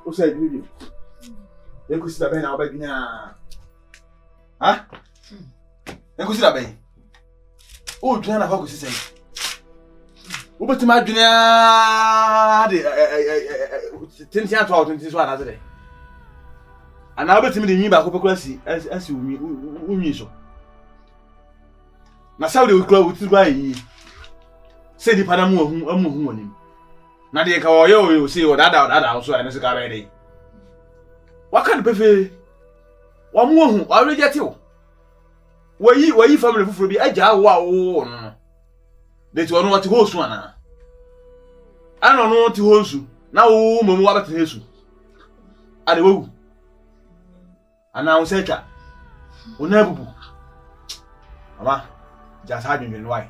Who said Juju? You could see the now, baby. Huh? You could see the baby. Oh, Jana, how could you say? Who put my junior? 10 years to 21 other day. And I'll bet him the new back of classy as you so. Now, Saudi will close with by say the Panamu who na de ka oyo you see what that so and so ka ready. What kind of buffet? One more already get you. Were you family for be aja wo no. They to know what to host one. I don't know what to host. Now mumu wa bet hesu. Ade wo. Ana say ka. Una bubu. Mama, just had me why.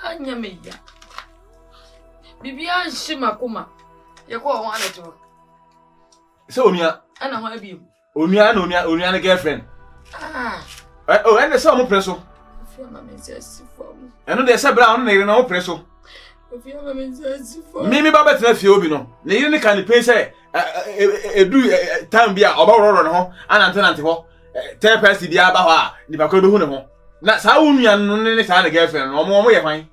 Anya me ya. Bibia shima kuma. Yako wa ana to. So Onia. Ana ho abi. Onia na girlfriend. Oh, and the some presso. Fia mama nsi for mu. Eno de se bra on na ire na wo presso. Fia mama nsi for. Mimi baba tena fie obi no. Na ire ne kan pe say edu time bia oba roro ne ho anante ho. Tell person bia ba ho a ni ba ko be hu ne ho. Na sa wo nua no ne sa na girlfriend no mo ye hwan.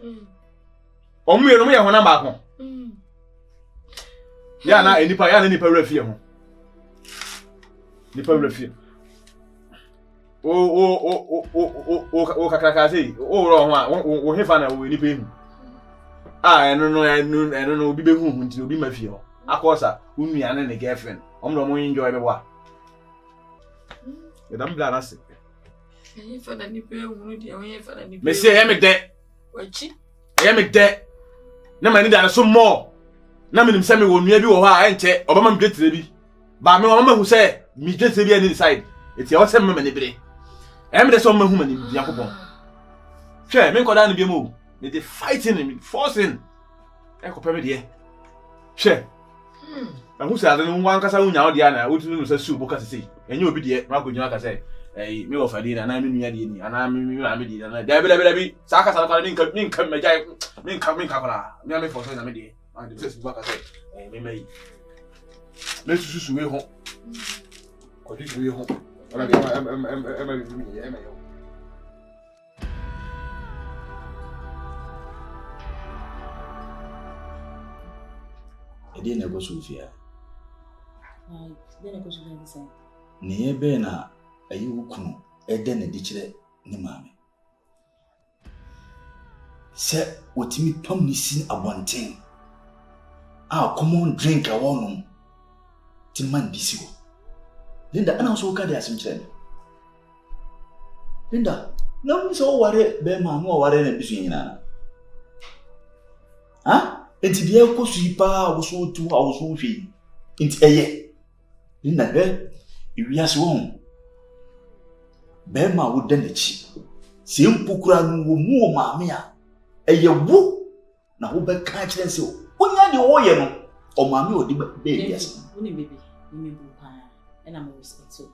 Omu ye no mo ye ho na ba ko. Ya na nipa refie ho. Nipa refie. O kakaka sei. O ro ho a o hefa na o nipa hu. Eno no obi be hu nti obi ma fie ho. Akosa unua ne girlfriend. Omro mo enjoy be wa. Edam bla na se. Hefa na nipa hu dia o hefa na nipa. Me say he me de. Wachi. He me de. Na mani da so more. Na menim se me wo nua bi wo ha enche obama mgetire bi. Ba me wo ma hu se mi getire bi ani inside. Eti o se me mani bire. Em de so ma hu mani bi yakopon. Hwe me nkoda na bi mo. Me dey fighting me forcing. E ko peme de. Hwe. Na hu se ade no wan kasa hu nya wo de ana wo tunu no se su bo kasa sei. Enye obi de ma ko nyuna kasa me wo fadi na na me nua de ni ana me ma me de na da bi sa kasa na min kan me jai min kan kola me me force na me de. And the first back I said, me let's just we home. Or did we home? I didn't go so fear. Then I go to the same. Near Bena, a you kuno, a den a ditcher, ni mammy. Sir, what me Tommy seen a one thing. Come on, drink a one. Timan Bissio. Linda, and also got there some children. Linda, no, so worry, Bema, no worry, between Nana. Ah, and to the Elko Sweeper was so 2 hours so fee. It's a year. Linda, if we are wrong, Bema would then the cheap. Sim Pukran will move mamma. A year woo. Now, who back catch and so. When you are the oil, or mammy or the baby, yes, only baby, you may be and I'm respectful.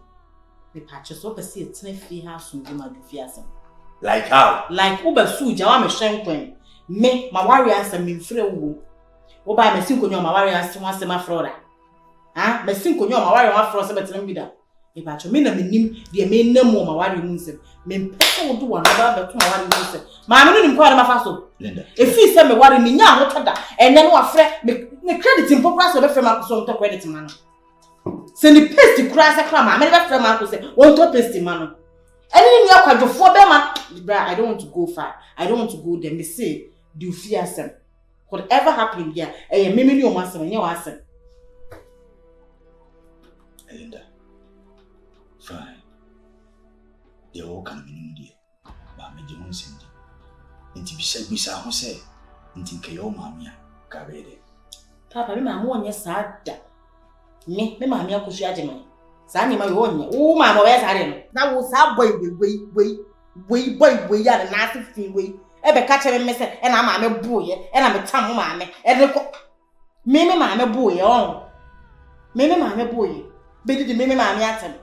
The patches up a see a tiny house from Jima do fiasm. Like how? Like Uber Su, Jama Shanquin. Me, my warriors and me free woo. O by my single, my warriors to once my Flora. Ah, my single, my warrior for some better than if I mean, I mean, the main no more my warrior moons. Men people do another but my warrior moons. My name called my fasto. Linda, if you send me worry me now, what that, and then what friend, the credit in progress of a friend, so to credit man. Send the paste to crash a cram, I never friend man say, won't to paste man. And then you are quite for them, I don't want to go far. I don't want to go there. Me say, do you fear some? Whatever happened here, a mimmy your master and your answer. Linda, fine. They all can be new dear, but me the one send. And to be said, Miss Ahose, and think your mamma, Cabede. Papa, me mama onye sada. Me mama akusu agema. Sa ni ma yo onye. Wo mama we sare no. Na wo sa boy boy ya na ase fin we. E be ka chere me se e na mama boye, e na me tam mama. E ne ko me mama boye on. Me mama boye. Be di me mama atem.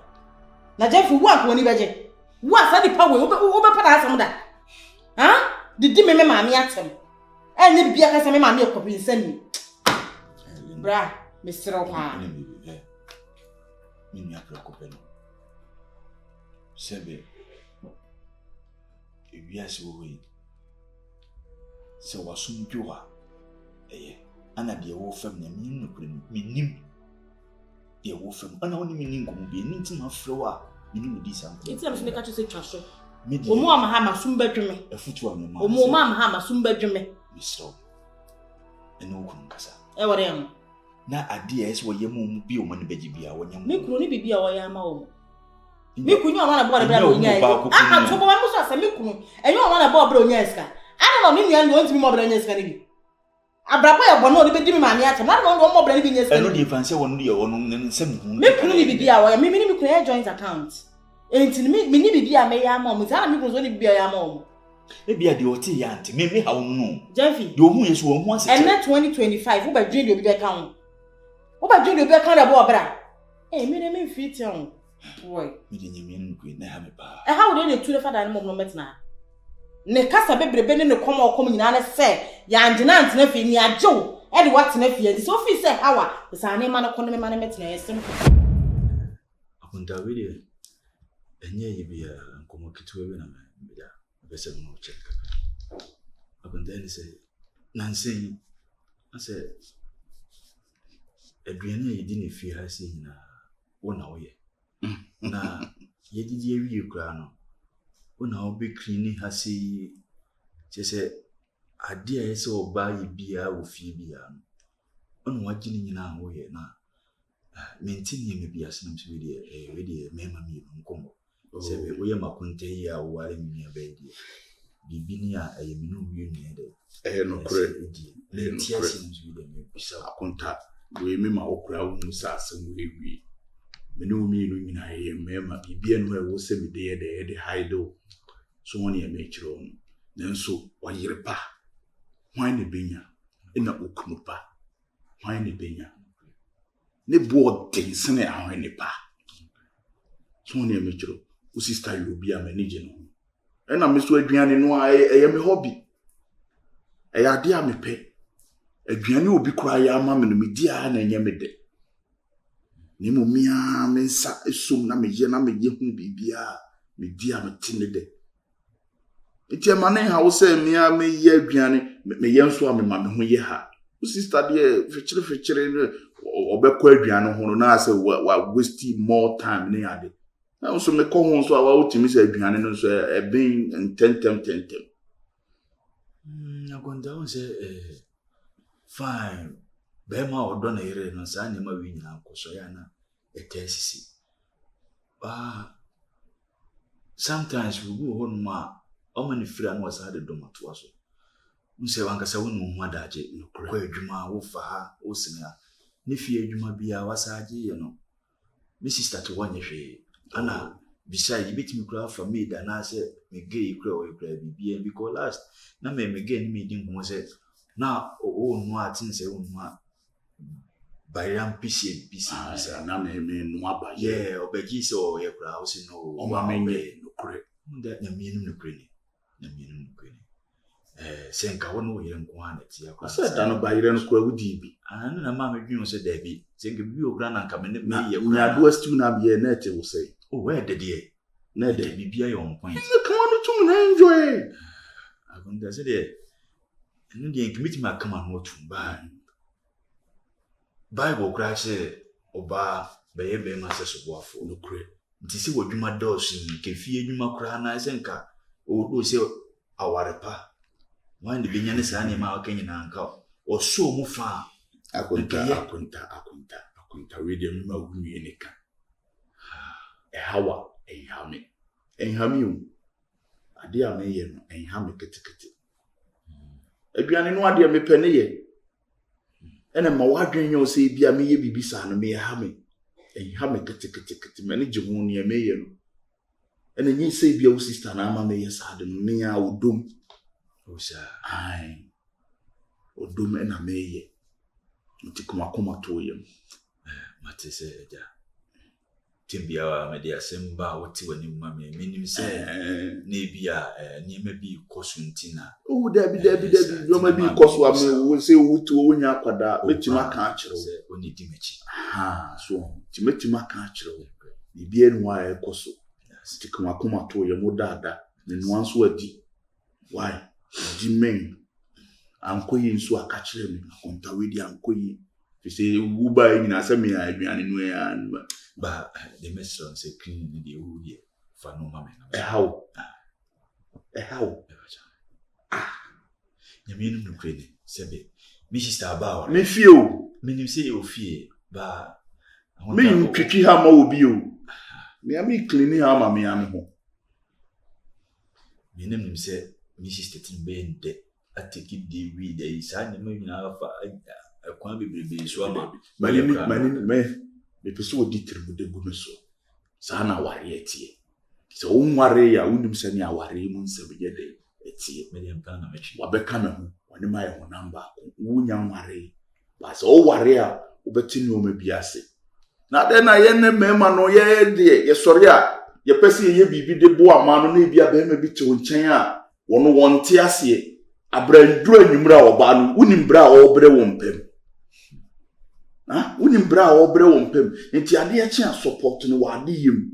Na Gyamfi wo akwo ni beje. Wo asa di pa we wo be pa na asem da. Ha? Di me mama atem. Enye bia ka se me mama ekopi nsani. Bra, Mr. Opa. Mimi preocupe no. Sebe. Ebiase wo yi. Se wasum dwoa. Ana de wo fam na mi nukure mi nim. De wo fam. Ana woni mi nim komu bi ni ntima frewa. Mi ni di sam. Enti am se me ka che se twaso. Omo ama ha masum badweme. Efutu am ma. Omo ama ha masum badweme. Mr. Eno kun kasa. E wore am. Na ade es wo yemu bi o mane beji bia wo nyam. Me kuro ni bibia wo ya ma wo. Me kunu o ma na bo de bra do nya. Ah to bo ma so asa me kunu. Enyo o ma na bo bra o nya eska. Ana no me nua no ntimi mo bra nya eska ni bi. Abrabo ya bono ni be di me ma me atem. Na no mo bra ni bi nya eska. Eno di fanse wo no de wo no nsem hu. Me kunu ni bibia wo ya. Me ni me kunu ya joint account. Enti me ni bibia me ya ma mo. Ti ana me kunu so ni bibia ya ma wo. Ebia de oti ya anti me ha wo no. Gyamfi. De ohun yeso wo hu ase. And 2025 wo ba dream de obi be kan. Wo ba dream de obi kan de bo bra. Me fit on. Boy. Me de nyame nku na ha me ba. How dey dey tu the father no mo metna. Ne kasa bebrebe ne kom nyina ne se ya angina antena fi ni ajew. E de wat na fi enti so fi se hawa. Sa ne ma no kono me ma ne metna yesem. Akunta we de enye ye bia nkomo kitwe we na me da. Bese no check. Akunta ni se nansen ase aduane ye di ne fi ha se nyina wo na wo ye. Na ye di ewie kura no wo na wo be clean ha se chese ade a yese oba ye bia wo fi bia no ono wagye ni nyina wo ye na menti ni me bia se nam se we de mema mi nkomo se be wo ye makunte yi a wo are mi aba di bibi ni a ye mi no wie ni de no kure le tiasi nam se de me bisa akunta we me ma okura wo musa asem we me no mi no nyina ye mema bibi enu e wo se me de haido so woni e me kiro no nanso wayire pa hwan ne benya ina okunu pa hwan ne benya ne bo tensene ahwan ne pa so woni e me kiro o sister you bi a manage no ena me so aduane no e me hobby e ya de a me pe aduane obi kura ya ama me no me di a na enye me de ni mo mia me nsa esum na me ye hu bibia me di a me tine de eti ma ne ha wo se mia me ye aduane me ye nso a me ma me ho ye ha o sister de fechire obekọ aduane ho no na say wa waste more time ne ade na so me ko ho so a wa otimi se aduane no so e ben tentem agonda o se fine be ma odo na ire no sa ne ma wi nyina akoso ya na etesisi sometimes we go on ma o mani fira no sa de domato aso nse wankasa wonu hu adaje kwa adwuma wo fa ha wo sina ne fie adwuma bia wasaje ye no me sister to wanye hwe ana beside bitimi kura from Maid na se me gay kura o kura bibia because last na me gay ni me din ko se na o no atin se o no bayam pc na me no aba ye obegi se o ye kura o se no o ma me no kure nda na me no kure senka wono yire nko ana tia kwa se da no bayire no kura wudi bi ana na ma me dwin se da bi senka bi o kura na nka me ye nya do stu na bi na te wo sei where did ye na de bibia ye on point se kan no tum na enjoy agonda se de enu de nkimiti ma kama no tum ba Bible kura se oba be ma se so boafo no kure nti se wodwuma dose nke fie adwuma kura na se nka o do se awarepa wan de benya ne sa ne ma wakanyi na nka o so mu fa akunta we de ma wunye ne ka hawa enhame o ade a me ye no enhame ketekete aduane no ade me pe ne ye ena ma wadwen yo say bia me ye bibi sa no me ha me kete me ne je ho ne me ye no ena nyi say bia wo sister na ama me ye sa de me ya odom o sha ai odom ena me ye nti kuma to ye mate se eja timbia me dia semba woti wani mama me nim se na bia ni ma bi kosuntina o dabi no ma bi koso am wo se wuti wo nya kwada metima ka akire se oni di mechi so timetima ka akire ni bia nu a ekoso ti kuma to ye mo dada ne no anso adi why di men ankoyi nso aka akire me akonta we di ankoyi fi se wuba nyina se me aduane no ya ba the mesron say clean in the whole year for no mama how ya me no kredi sebe mi sister ba me fie o me nim say o fie ba me ntwitwi ha ma obi o me am clean ha ma me am ho me nim say mi sister timbe nde ateki di we dey sa ne me nyina fa akwan bebrebe so ama me pese wo ditribu de gume so sa na ware etie so wonware ya wonim se ne aware mu nsebe ye de etie me dem kan na mechi wabeka me ho woni ma ye ho namba wonya nware ba so wo ware a wobetini o ma biase na de na ye ne mema no ye de ye sori a ye pese ye bibi de bo ama no na bia be ma bi te wo nchen a wono wonte ase abranduru anwumra oba no wonim bra o bre wo mpem wonim bra o bre wo mpem enti ade ye chia support no wade yim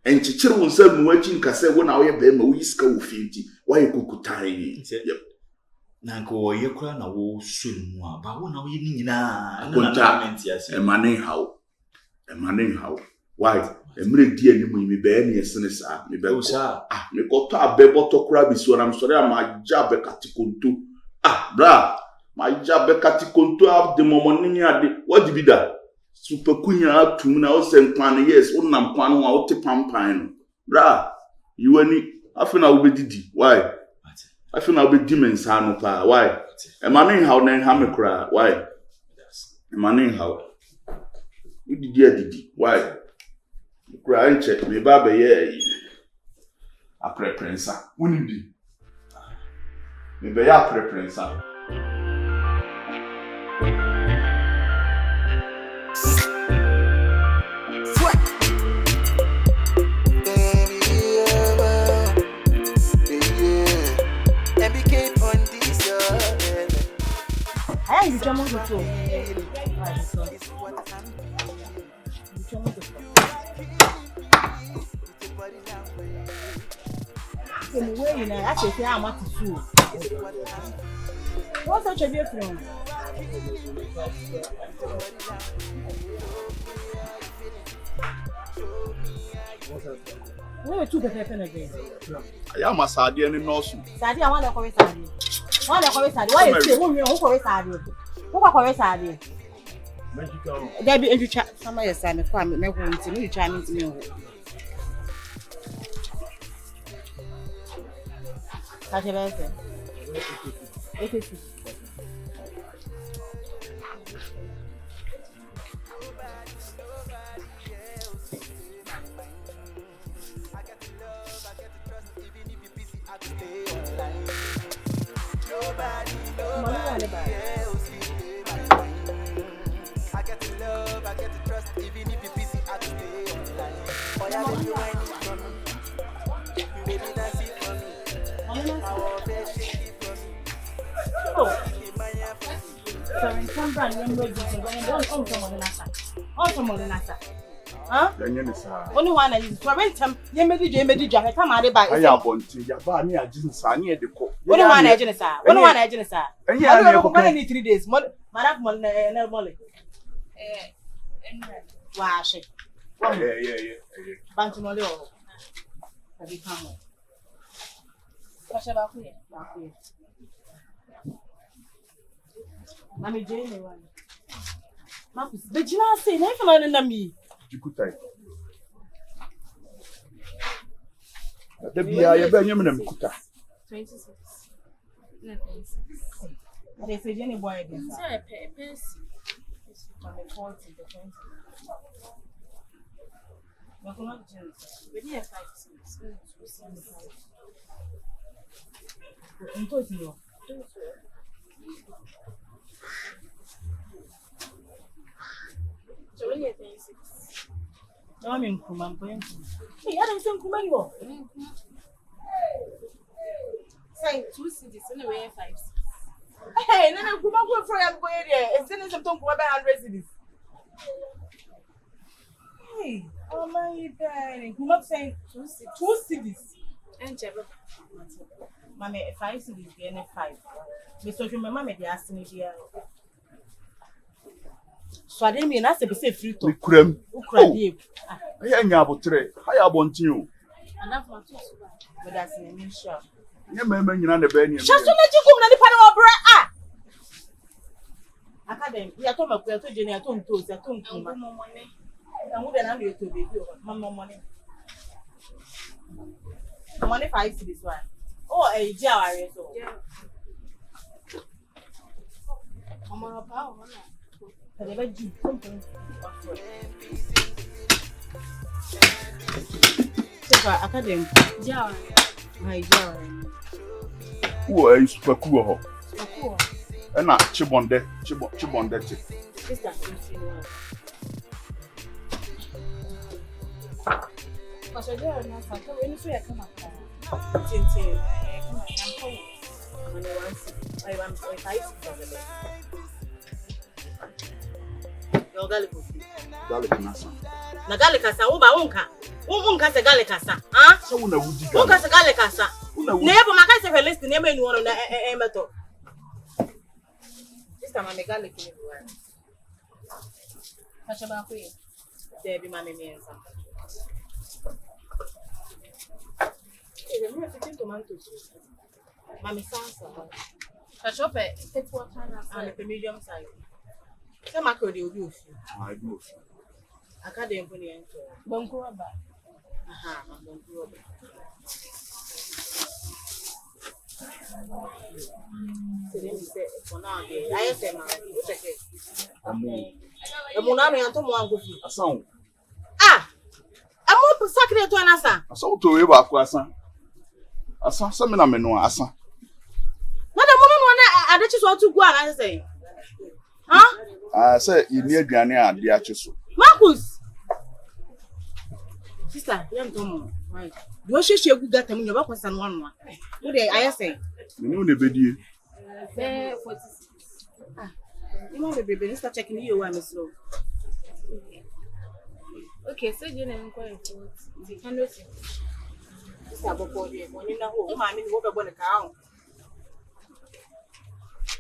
enchichire wo nsam no wachi nkase wo na wo ye be ma wo yiska wo finti wo ye kokutan yi na nko wo ye kura na wo sun mu aba wo na wo ye nyina na menti ase emane hawo why emre die ni mu mi be ne yesene sa mi be ko mi ko to abebo to kura bi so na msori ama jabe katikonto bra ma jabe katikonto ab de momoni ni ade what be that super kunya atum na o senkwan yes o nam kwan ho a o te pampan no bra you ani afina wo bedidi why afina wo bedi mensa no pa why emane hawo na ha me kura why emane hawo udidi adidi why kura nche me baba ye apreprensa unidi me be ya apreprensa You jump on the floor. You know, I say I'm at the school. What's such a difference? We two pepper again. I am a Sadi and Nosu. Sadi, I want to call it Sadi. Why is it? Who call it Sadi? Who call it Sadi? There be every chat. Somebody is saying, "Come, me go into me. Try me to me." Catch your answer. 86. Only one is Torrentum. You made the jacket. Come out by I want ya ba ni ajin sa ni e de ko. Only one agent sir. Only one agent sir. And you have 3 days. Madam Molly. Wash it. Yeah. Bantumolo. Have you come? What's about here? Mammy Jane, but you not say nothing on me. You could take. The Bia, you been 26. They say Jenny boy again. Say pace. On the 40, the 20. But not Jenny. We need 5 cents. Impossible. So we need 6. No, I'm in Kuman. Hey, I don't think Kuman. Say 2 cities and we have 5. Hey, no, Kuman go for your boy there. It's in some tongue about 100 cities. Hey, oh my darling. Kuman saying 2 cities. And Jabba. Mamma, 5 cities, getting 5. Mr. Juma, mamma, they asked me here. So I didn't mean that's a free to Creme. Ukraine. I ain't able to. I want you. And that's what but that's in a new shop. You may mean on the venue. Just to let you come to the panel of bread. Academy, we are talking about Jenny, I told you, I told you, money. And wouldn't have you to be mamma money. Money 5 cities, one. Oh, a jar. Yeah. I'm on a power. I never do something. Academy. Yeah. My jar. Who are you super cool? Cool. And not Chibonde. Sister, Because I don't know something. When you say I come up, Tintin. I'm cold. When I want, I want 5 cities. Your garlic. Na garlic asa, wo ba wonka. Wonka se garlic asa. Ah? So una wudi. Wonka se garlic asa. Na yebo maka se list na eme nu ono na emeto. Sister ma me garlic ni buwa. Kacha ba ko yi. There be ma me ensa. Eh, me fit tomatoes. Ma me salsa. Kacha pe, take what kind of And the medium size. Say macro dey obi ofi. I do. Academy put the answer. Bonko ba. Aha, bonko ba. So then we say for now dey. I say ma, we check it. E mo na me anto mo angofi. Asan. Ah! Amo sacré to anasa. Asan to we ba ko asan. Asan se me na me no asan. Na da mo no na adechi so to go ana say. Huh? Ah, say you need aduane a de ache so. Marcus. Sister, yam to mo. Right. Do she egu gata mu nyoba kwasa no anwa. Wo dey ayese. Me no de bedie. 46. Ah. You know baby, let's start checking you one slow. Okay, so you know quite the kind of thing. Sister boko dey. When you na ho, ma mi wo be go na ka.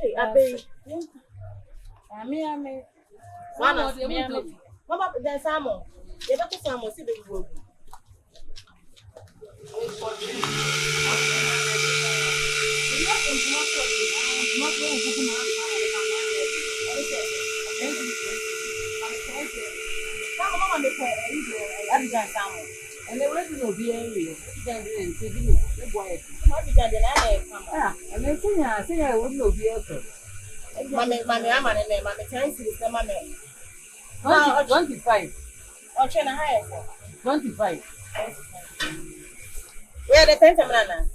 Hey, abey. Ami. One of me. Mama, there's salmon. You better salmon, see the go. And they were to be area. Then say, the boy. And I say I wouldn't know the Mammy, I'm an name. Mammy, thanks to the mammy. 25. Or train a higher. 25. Where the tent, Nana?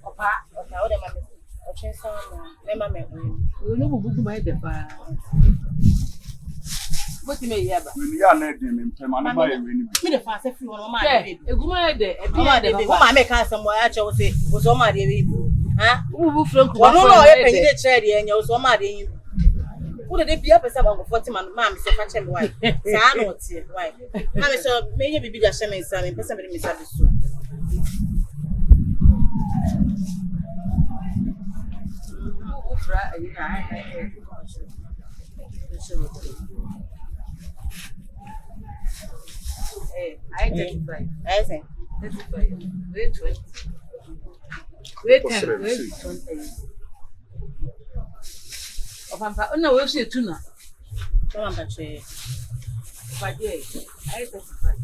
Papa, or tell them, or train some, mammy. You know who my depa. What you may have. We are not in permanent by winning. Me the fast if you want my baby. A woman there, a baby. Who make us somewhere at your say, was all my baby. Huh? Who from one no, I pay the charity and you're so mad. Who did they be up as about 40 man, mammy, so much and why? I know it's here. Why? I saw maybe be just shaman, son, and person misunderstood. I 35. I think 35. Wait 20. Wait 10. Wait 20. Oh no, we'll see tuna. Come on, Patrick. But yeah, I 35.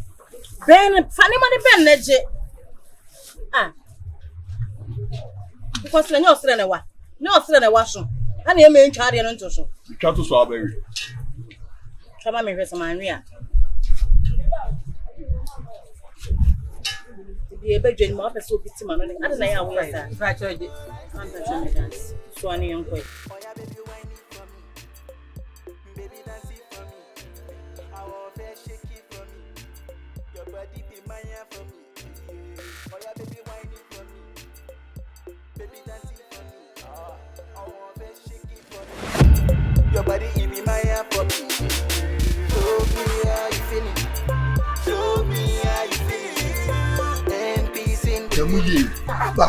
Ben, funny money, Ben, legit. Ah, Because when you're still wa. No still na wa so. Ana e me ntwa de no nto so. Twa to so abawi. Chama me hwesa manwe a. Di ebe dwen mo apeso biti ma no ne. Ada na ya wo ya sa. Try to do. Anta chama dance. So ani yon koy. Baby dance it for me. I want to shake it for me. Your body be mine for me. Oh yeah, baby wine it for me. Baby dance it for me. I want to shake it for me. Your body be mine for me. Show me how you feeling. Show me how you feeling. And peace in the Jamuye. Aba.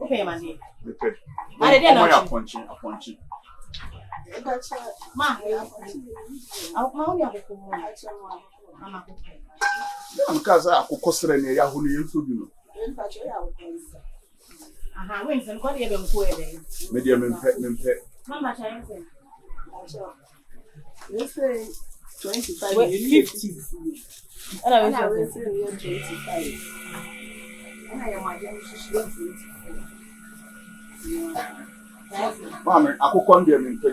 Okay, man. Okay. I didn't know. Aponchi. Ma, I'll call you. I'm kaza akukọ sere ne ya hu ne yemfu bi no. Aha, when some call you be mko ebe. Me dia mempe. Mama chain say. You say 25, 50. And I will say 25. And I am my young Mama akukọ ndie mempe.